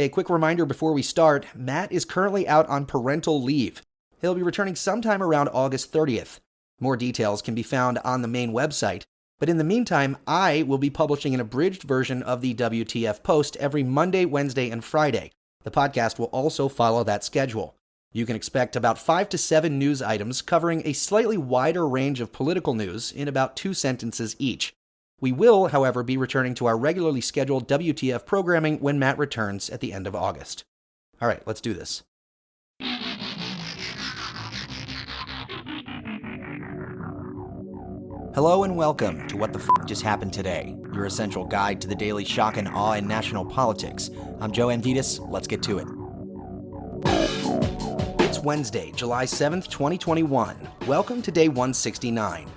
A quick reminder before we start, Matt is currently out on parental leave. He'll be returning sometime around August 30th. More details can be found on the main website, but in the meantime, I will be publishing an abridged version of the WTF Post every Monday, Wednesday, and Friday. The podcast will also follow that schedule. You can expect about 5 to 7 news items covering a slightly wider range of political news in about 2 sentences each. We will, however, be returning to our regularly scheduled WTF programming when Matt returns at the end of August. All right, let's do this. Hello and welcome to What the F*** Just Happened Today, your essential guide to the daily shock and awe in national politics. I'm Joe Amditis. Let's get to it. It's Wednesday, July 7th, 2021. Welcome to day 169.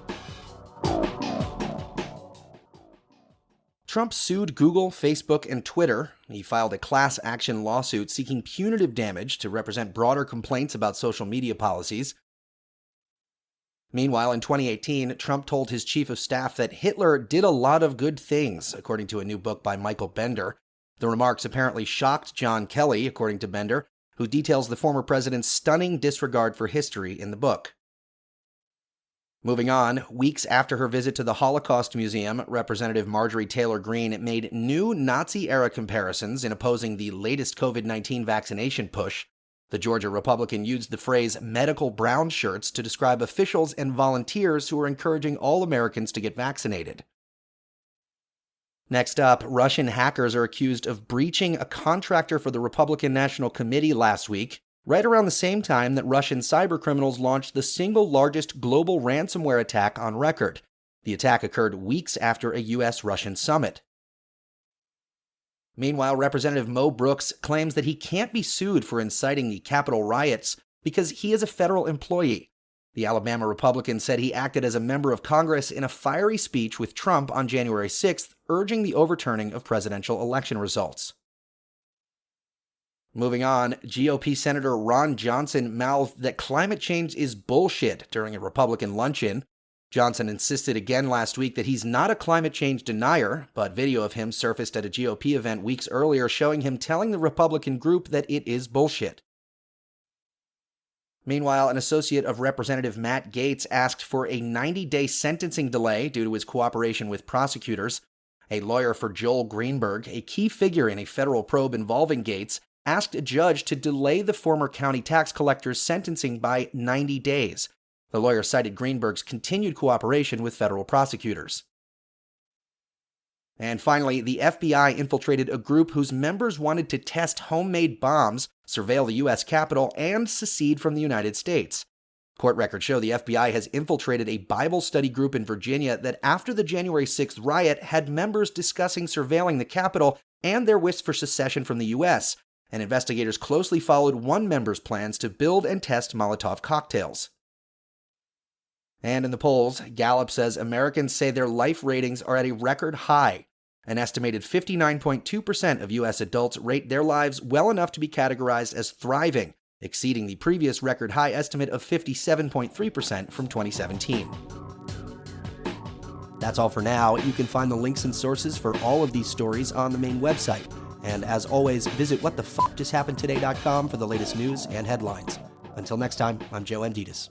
Trump sued Google, Facebook, and Twitter. He filed a class action lawsuit seeking punitive damage to represent broader complaints about social media policies. Meanwhile, in 2018, Trump told his chief of staff that Hitler did a lot of good things, according to a new book by Michael Bender. The remarks apparently shocked John Kelly, according to Bender, who details the former president's stunning disregard for history in the book. Moving on, weeks after her visit to the Holocaust Museum, Representative Marjorie Taylor Greene made new Nazi-era comparisons in opposing the latest COVID-19 vaccination push. The Georgia Republican used the phrase medical brown shirts to describe officials and volunteers who are encouraging all Americans to get vaccinated. Next up, Russian hackers are accused of breaching a contractor for the Republican National Committee last week, right around the same time that Russian cybercriminals launched the single largest global ransomware attack on record. The attack occurred weeks after a U.S.-Russian summit. Meanwhile, Representative Mo Brooks claims that he can't be sued for inciting the Capitol riots because he is a federal employee. The Alabama Republican said he acted as a member of Congress in a fiery speech with Trump on January 6th, urging the overturning of presidential election results. Moving on, GOP Senator Ron Johnson mouthed that climate change is bullshit during a Republican luncheon. Johnson insisted again last week that he's not a climate change denier, but video of him surfaced at a GOP event weeks earlier showing him telling the Republican group that it is bullshit. Meanwhile, an associate of Representative Matt Gaetz asked for a 90-day sentencing delay due to his cooperation with prosecutors. A lawyer for Joel Greenberg, a key figure in a federal probe involving Gaetz, asked a judge to delay the former county tax collector's sentencing by 90 days. The lawyer cited Greenberg's continued cooperation with federal prosecutors. And finally, the FBI infiltrated a group whose members wanted to test homemade bombs, surveil the U.S. Capitol, and secede from the United States. Court records show the FBI has infiltrated a Bible study group in Virginia that after the January 6th riot had members discussing surveilling the Capitol and their wish for secession from the U.S., and investigators closely followed one member's plans to build and test Molotov cocktails. And in the polls, Gallup says Americans say their life ratings are at a record high. An estimated 59.2% of U.S. adults rate their lives well enough to be categorized as thriving, exceeding the previous record high estimate of 57.3% from 2017. That's all for now. You can find the links and sources for all of these stories on the main website. And as always, visit whatthefjusthappenedtoday.com for the latest news and headlines. Until next time, I'm Joe Amditis.